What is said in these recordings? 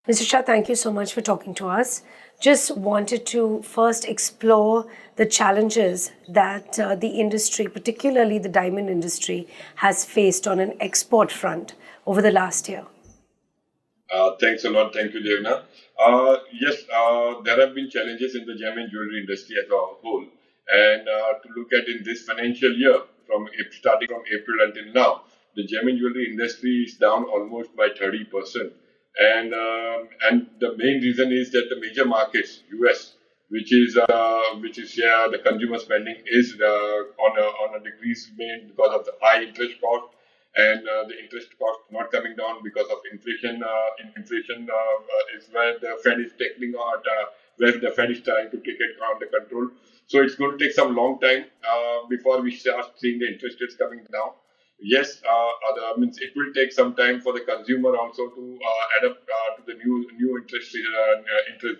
Mr. Shah, thank you so much for talking to us. Just wanted to first explore the challenges that the industry, particularly the diamond industry, has faced on an export front over the last year. Thanks a lot. Thank you, Devna. Yes, there have been challenges in the gem and jewelry industry as a whole. And to look at in this financial year, starting from April until now, the gem and jewelry industry is down almost by 30%. And the main reason is that the major markets, US, which is the consumer spending is on a decrease main because of the high interest cost and the interest cost not coming down because of inflation. Is where the Fed is tackling out, where the Fed is trying to take it under control. So it's going to take some long time before we start seeing the interest rates coming down. Yes, means it will take some time for the consumer also to adapt to the new interest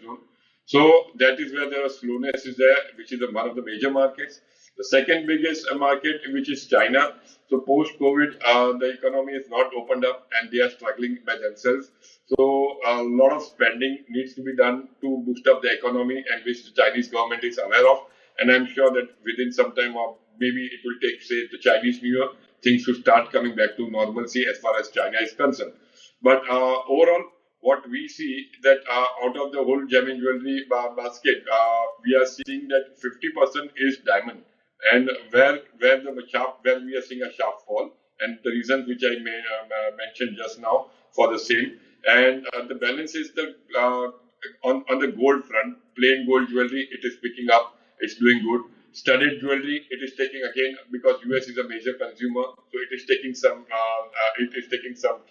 zone. So that is where the slowness is there, which is one of the major markets. The second biggest market, which is China. So post-COVID, the economy is not opened up and they are struggling by themselves. So a lot of spending needs to be done to boost up the economy, and which the Chinese government is aware of. And I'm sure that within some time, or maybe it will take, say, the Chinese New Year, things should start coming back to normalcy as far as China is concerned. But overall, what we see that out of the whole gem and jewelry basket, we are seeing that 50% is diamond, and where we are seeing a sharp fall, and the reasons which I mentioned just now for the same, and the balance is the on the gold front, plain gold jewelry, it is picking up, it's doing good. Studded jewelry, it is taking again because US is a major consumer, so it is taking some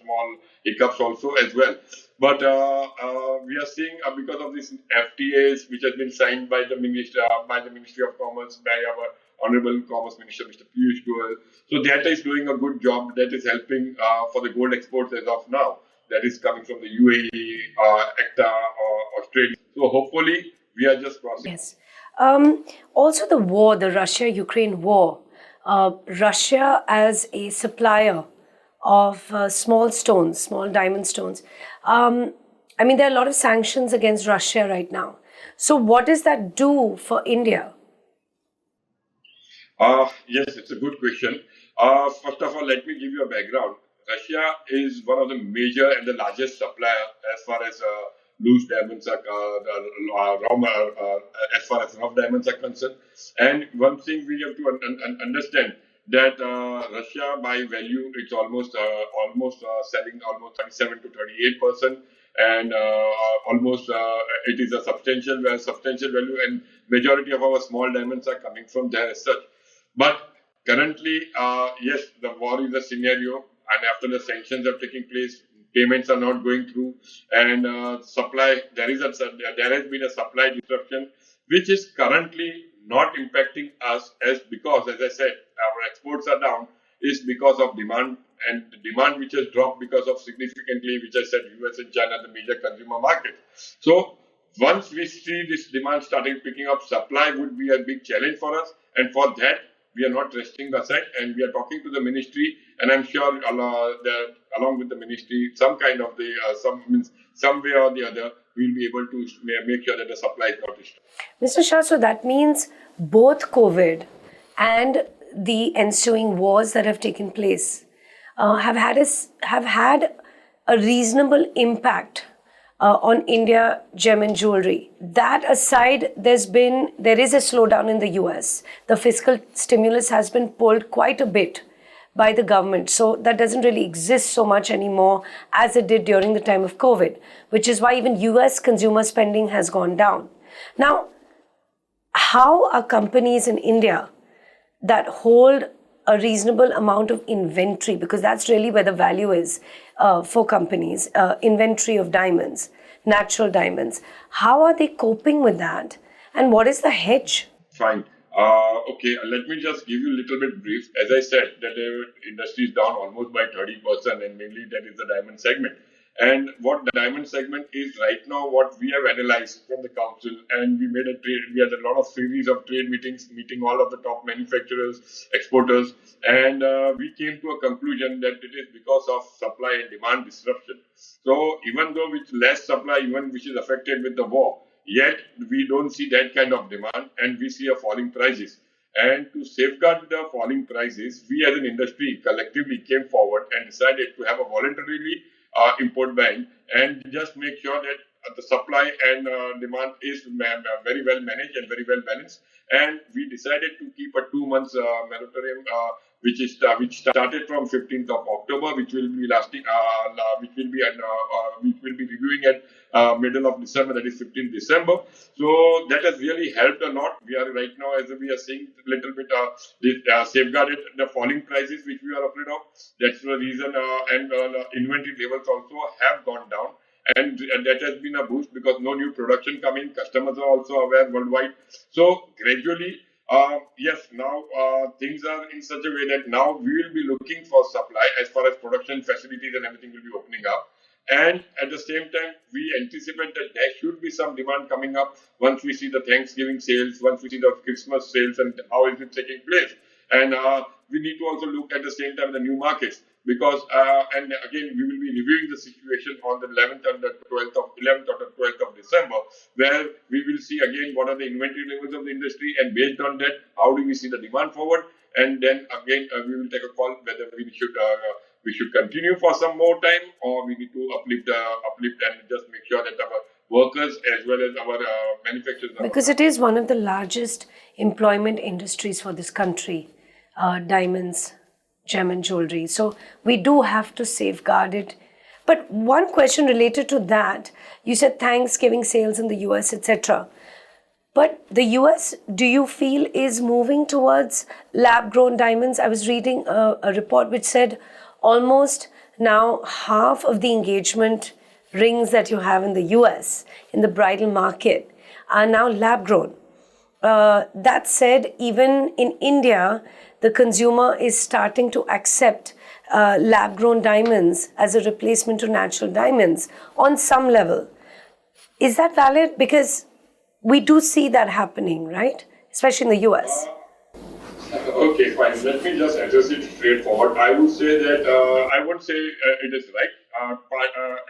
small hiccups also as well. But we are seeing because of these FTAs, which has been signed by the Ministry of Commerce, by our Honorable Commerce Minister, Mr. Piyush Goyal. So that is doing a good job. That is helping for the gold exports as of now. That is coming from the UAE, ACTA, or Australia. So hopefully we are just crossing. Yes. Also, the war, the Russia-Ukraine war, Russia as a supplier of small stones, small diamond stones. I mean, there are a lot of sanctions against Russia right now. So what does that do for India? Yes, it's a good question. First of all, let me give you a background. Russia is one of the major and the largest supplier as far as loose diamonds are, as far as rough diamonds are concerned. And one thing we have to understand that Russia, by value, it's almost selling almost 37 to 38%, and almost it is a substantial value, and majority of our small diamonds are coming from there as such. But currently, yes, the war is a scenario, and after the sanctions are taking place, payments are not going through, and supply there has been a supply disruption, which is currently not impacting us because, as I said, our exports are down is because of demand, and the demand which has dropped because of significantly, which I said, US and China, the major consumer market. So once we see this demand starting picking up, supply would be a big challenge for us, and for that we are not resting aside, and we are talking to the ministry, and I'm sure that along with the ministry, some kind of some way or the other, we'll be able to make sure that the supply is not restricted. Mr. Shah, so that means both COVID and the ensuing wars that have taken place have had a reasonable impact on India gem and jewelry. That aside, there is a slowdown in the US. The fiscal stimulus has been pulled quite a bit by the government. So that doesn't really exist so much anymore as it did during the time of COVID, which is why even US consumer spending has gone down. Now, how are companies in India that hold a reasonable amount of inventory, because that's really where the value is for companies, inventory of diamonds, natural diamonds. How are they coping with that? And what is the hedge? Fine. Okay, let me just give you a little bit brief. As I said, that the industry is down almost by 30%, and mainly that is the diamond segment. And what the diamond segment is right now, what we have analyzed from the council, and we made a trade. We had a lot of series of trade meetings, meeting all of the top manufacturers, exporters, and we came to a conclusion that it is because of supply and demand disruption. So even though with less supply, even which is affected with the war, yet we don't see that kind of demand, and we see a falling prices. And to safeguard the falling prices, we as an industry collectively came forward and decided to have a voluntarily import ban and just make sure that the supply and demand is very well managed and very well balanced. And we decided to keep a 2 months moratorium, which started from 15th of October, which will be lasting, which will be reviewing at middle of December, that is 15th December. So that has really helped a lot. We are right now, as we are seeing, a little bit safeguarded the falling prices, which we are afraid of. That's the reason, and inventory levels also have gone down. And that has been a boost because no new production coming. Customers are also aware worldwide. So gradually, yes, now things are in such a way that now we will be looking for supply as far as production facilities and everything will be opening up. And at the same time, we anticipate that there should be some demand coming up once we see the Thanksgiving sales, once we see the Christmas sales, and how is it taking place. And we need to also look at the same time the new markets because, and again, we will be reviewing the situation on the 11th and the 12th of 11th or the 12th of December, where we will see again what are the inventory levels of the industry, and based on that, how do we see the demand forward, and then again we will take a call whether we should continue for some more time, or we need to uplift and just make sure that our workers as well as our manufacturers. Because it is one of the largest employment industries for this country, diamonds, gem and jewelry. So we do have to safeguard it. But one question related to that, you said Thanksgiving sales in the US, etc. But the US, do you feel, is moving towards lab-grown diamonds? I was reading a report which said almost now half of the engagement rings that you have in the US, in the bridal market, are now lab-grown. That said, even in India, the consumer is starting to accept lab-grown diamonds as a replacement to natural diamonds on some level. Is that valid? Because we do see that happening, right? Especially in the US. Okay, fine. Let me just address it straightforward. I would say that I won't say it is right,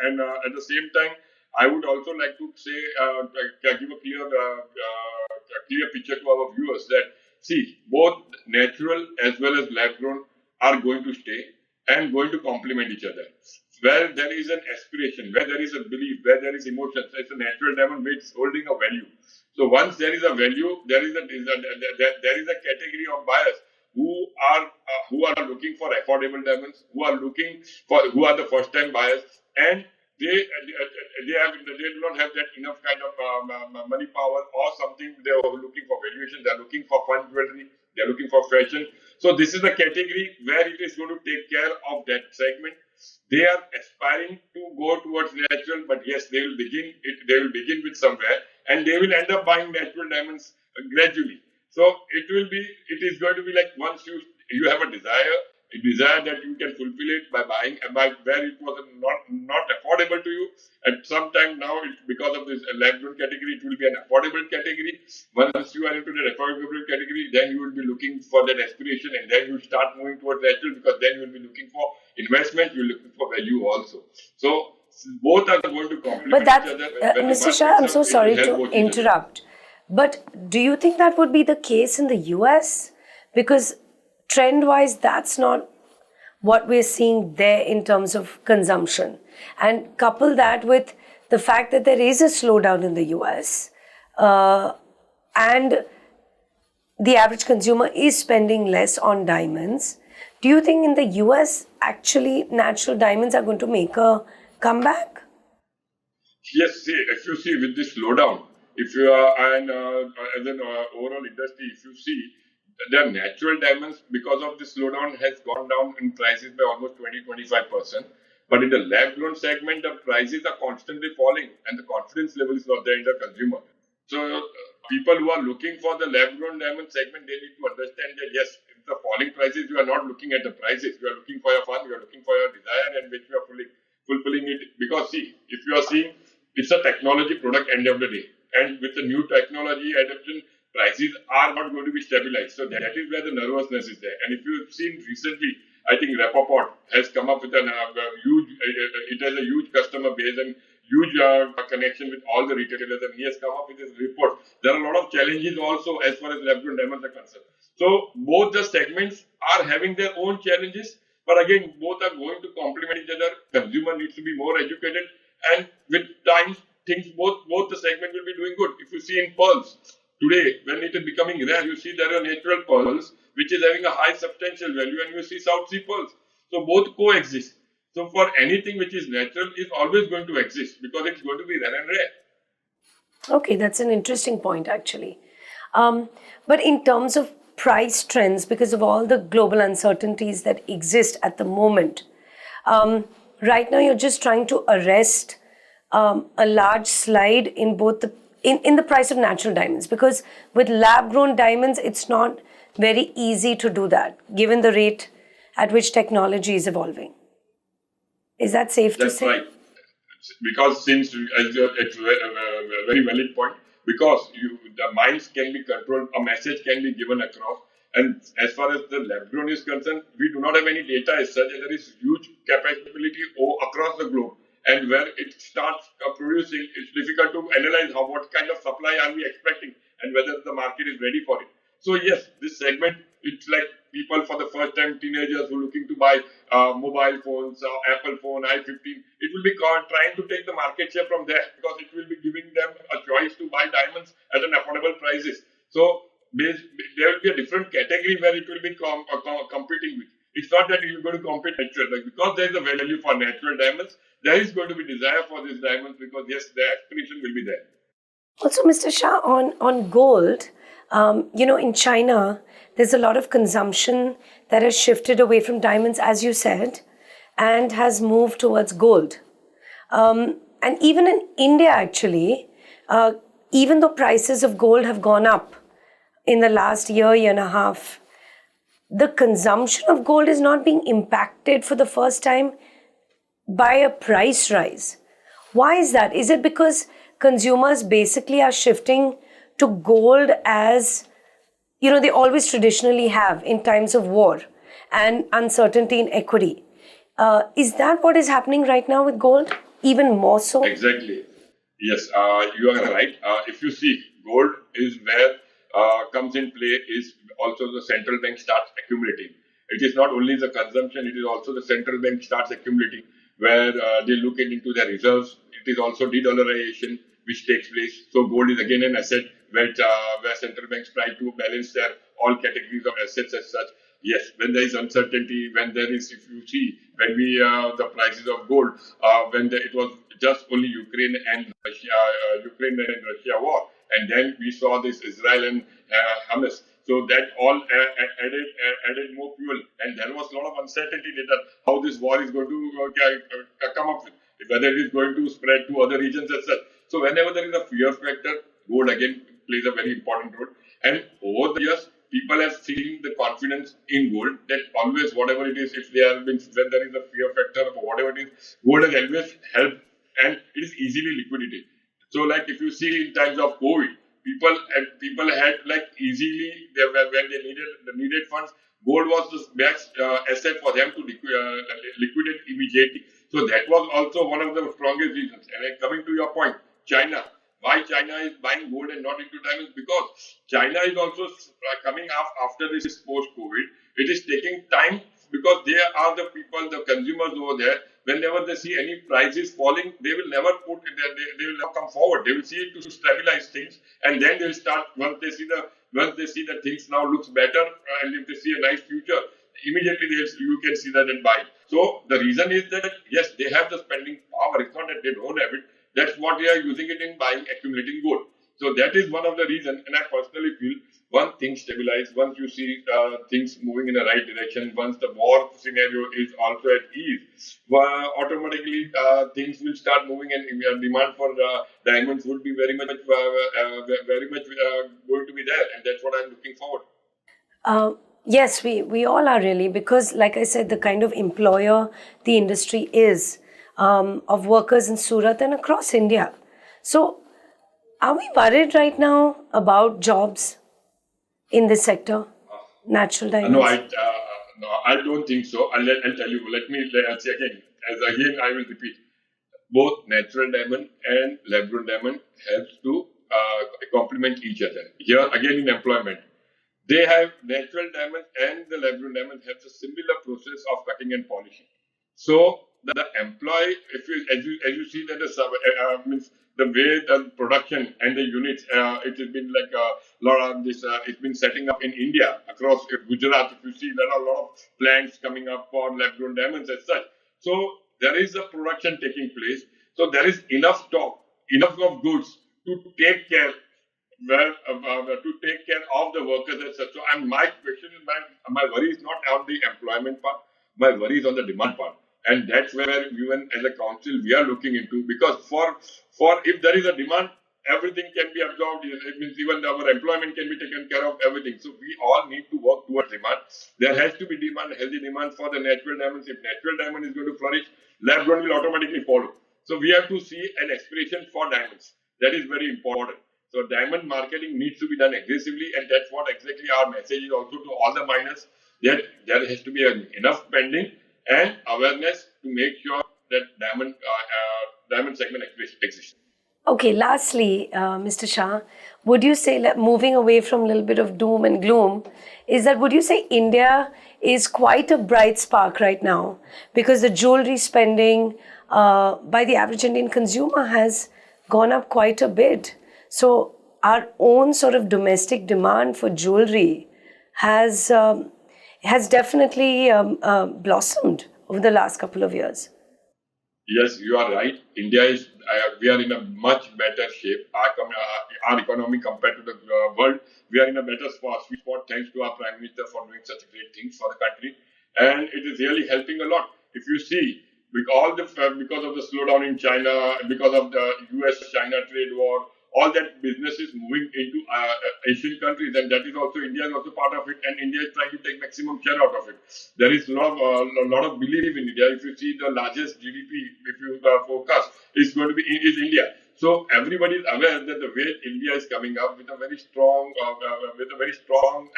and at the same time, I would also like to say give a clear picture to our viewers that see both natural as well as lab grown are going to stay and going to complement each other. Where there is an aspiration, where there is a belief, where there is emotion, it's a natural diamond which is holding a value. So once there is a value, there is a category of buyers who are looking for affordable diamonds, who are the first time buyers, and they do not have that enough kind of money power or something. They are looking for valuation. They are looking for fun jewelry. They are looking for fashion. So this is a category where it is going to take care of that segment. They are aspiring to go towards natural, but yes, they will begin with somewhere, and they will end up buying natural diamonds gradually. So it is going to be like once you have a desire that you can fulfill it by buying, where it was not affordable to you. At some time now, because of this lab-grown category, it will be an affordable category. Once you are into the affordable category, then you will be looking for that aspiration, and then you start moving towards natural, because then you will be looking for investment, you will looking for value also. So both are going to complement each other. Mr. Shah, I'm so sorry to interrupt. But do you think that would be the case in the US? Because trend-wise, that's not what we're seeing there in terms of consumption. And couple that with the fact that there is a slowdown in the US, and the average consumer is spending less on diamonds. Do you think in the US, actually, natural diamonds are going to make a comeback? Yes, see, if you see with this slowdown, if you are, and as an overall industry, if you see, the natural diamonds, because of the slowdown, has gone down in prices by almost 20-25%. But in the lab-grown segment, the prices are constantly falling, and the confidence level is not there in the consumer. So people who are looking for the lab-grown diamond segment, they need to understand that yes, in the falling prices, you are not looking at the prices. You are looking for your fun, you are looking for your desire, and which you are fulfilling. fulfilling it. Because see, if you are seeing, it's a technology product end of the day, and with the new technology adoption, prices are not going to be stabilized. So that is where the nervousness is there. And if you've seen recently, I think Rappaport has come up with a huge, it has a huge customer base and huge connection with all the retailers, and he has come up with his report. There are a lot of challenges also as far as lab-grown diamonds are concerned. So both the segments are having their own challenges, but again, both are going to complement each other. Consumer needs to be more educated, and with time, things both the segment will be doing good. If you see in pearls today, when it is becoming rare, you see there are natural pearls which is having a high substantial value, and you see South Sea pearls. So both coexist. So for anything which is natural is always going to exist because it's going to be rare and rare. Okay, that's an interesting point actually. But in terms of price trends, because of all the global uncertainties that exist at the moment, right now you're just trying to arrest a large slide in both in the price of natural diamonds, because with lab-grown diamonds, it's not very easy to do that, given the rate at which technology is evolving. Is that safe to say? That's right. Because since it's a very valid point, because the minds can be controlled, a message can be given across. And as far as the lab grown is concerned, we do not have any data as such. There is huge capability across the globe. And where it starts producing, it's difficult to analyze what kind of supply are we expecting and whether the market is ready for it. So yes, this segment, it's like people for the first time, teenagers who are looking to buy mobile phones, Apple phone, i15. It will be trying to take the market share from there because it will be giving them a choice to buy diamonds at an affordable prices. So there will be a different category where it will be competing with. It's not that you're going to compete natural, because there is a value for natural diamonds. There is going to be desire for these diamonds because yes, the aspiration will be there. Also, Mr. Shah, on gold, in China, there's a lot of consumption that has shifted away from diamonds, as you said, and has moved towards gold. And even in India, actually, even though prices of gold have gone up in the last year and a half, the consumption of gold is not being impacted for the first time by a price rise. Why is that? Is it because consumers basically are shifting to gold as, they always traditionally have in times of war and uncertainty in equity? Is that what is happening right now with gold? Even more so? Exactly. Yes, you are right. If you see, gold is where comes in play is also the central bank starts accumulating. It is not only the consumption, it is also the central bank starts accumulating where they look into their reserves. It is also de-dollarization which takes place. So gold is again an asset where central banks try to balance their all categories of assets as such. Yes, when there is uncertainty, when there is, if you see, when the prices of gold, it was just only Ukraine and Russia war, and then we saw this Israel and Hamas. So that all added more fuel, and there was a lot of uncertainty that how this war is going to come up with, whether it is going to spread to other regions as such. So whenever there is a fear factor, gold again plays a very important role. And over the years, people have seen the confidence in gold that always whatever it is, if when there is a fear factor or whatever it is, gold has always helped, and it is easily liquidated. So like if you see in times of COVID, people had easily when they needed funds, gold was the best asset for them to liquidate immediately. So that was also one of the strongest reasons. And coming to your point, China. Why China is buying gold and not into diamonds? Because China is also coming up after this post-COVID. It is taking time because they are the people, the consumers over there. Whenever they see any prices falling, they will never they will never come forward. They will see it to stabilize things, and then they will start once they see that things now looks better, and if they see a nice future, immediately you can see that and buy. So the reason is that yes, they have the spending power. It's not that they don't have it. That's what they are using it in buying, accumulating gold. So that is one of the reasons, and I personally feel once things stabilize, once you see things moving in the right direction, once the war scenario is also at ease, automatically things will start moving, and demand for diamonds would be very much going to be there, and that's what I'm looking forward. Yes, we all are really, because like I said, the kind of employer the industry is, of workers in Surat and across India. So, are we worried right now about jobs in this sector, natural No, diamonds? no, I don't think so. I'll tell you. Let's say again. I will repeat. Both natural diamond and lab-grown diamond helps to complement each other. Here again in employment, they have natural diamond and the lab-grown diamond has a similar process of cutting and polishing. So the employee, if you as you see that the means the way the production and the units, it has been like a lot of this. It's been setting up in India across Gujarat. If you see, there are a lot of plants coming up for lab-grown diamonds as such. So there is a production taking place. So there is enough stock, enough of goods to take care to take care of the workers as such. So, and my question is, my worry is not on the employment part. My worry is on the demand part, and that's where even as a council we are looking into, because for if there is a demand, everything can be absorbed. It means even our employment can be taken care of, everything. So we all need to work towards demand. There has to be demand, healthy demand for the natural diamonds. If natural diamond is going to flourish, lab grown will automatically follow. So we have to see an aspiration for diamonds. That is very important. So diamond marketing needs to be done aggressively, and that's what exactly our message is also to all the miners, that there has to be enough spending and awareness to make sure that diamond segment exists. Okay, lastly, Mr. Shah, would you say, moving away from a little bit of doom and gloom, would you say India is quite a bright spark right now? Because the jewelry spending by the average Indian consumer has gone up quite a bit. So our own sort of domestic demand for jewelry has definitely blossomed over the last couple of years. Yes, you are right. India is, we are in a much better shape. Our economy compared to the world, we are in a better sweet spot thanks to our Prime Minister for doing such great things for the country. And it is really helping a lot. If you see, because of the slowdown in China, because of the US-China trade war, all that business is moving into Asian countries, and that is also India is also part of it, and India is trying to take maximum share out of it. There is a lot of belief in India. If you see the largest GDP, if you forecast, is going to be is India. So everybody is aware that the way India is coming up with a very strong,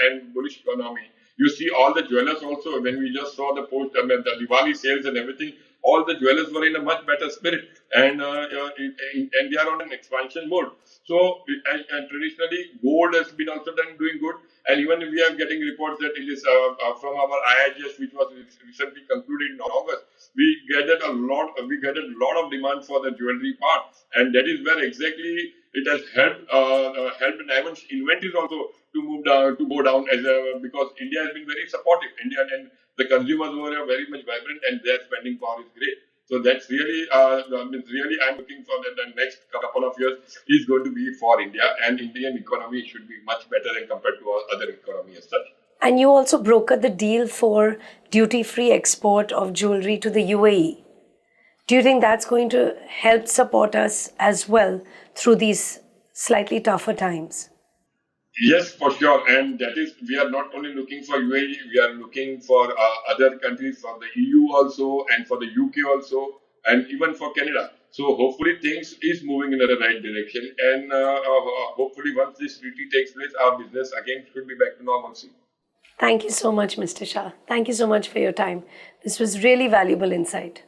and bullish economy. You see all the jewelers also, when we just saw the post, the Diwali sales and everything, all the jewelers were in a much better spirit, and they are on an expansion mode. So, and traditionally, gold has been also doing good, and even we are getting reports that it is from our IIGS, which was recently concluded in August, we gathered a lot of demand for the jewelry part, and that is where exactly it has helped diamonds inventories also to move down, to go down, because India has been very supportive. India and the consumers over here are very much vibrant, and their spending power is great. So that's really, really, I'm looking for that the next couple of years is going to be for India, and Indian economy should be much better than compared to other economies as such. And you also brokered the deal for duty-free export of jewelry to the UAE. Do you think that's going to help support us as well through these slightly tougher times? Yes, for sure. And that is, we are not only looking for UAE, we are looking for other countries, for the EU also, and for the UK also, and even for Canada. So hopefully things is moving in the right direction. And hopefully once this treaty takes place, our business again should be back to normalcy. Thank you so much, Mr. Shah. Thank you so much for your time. This was really valuable insight.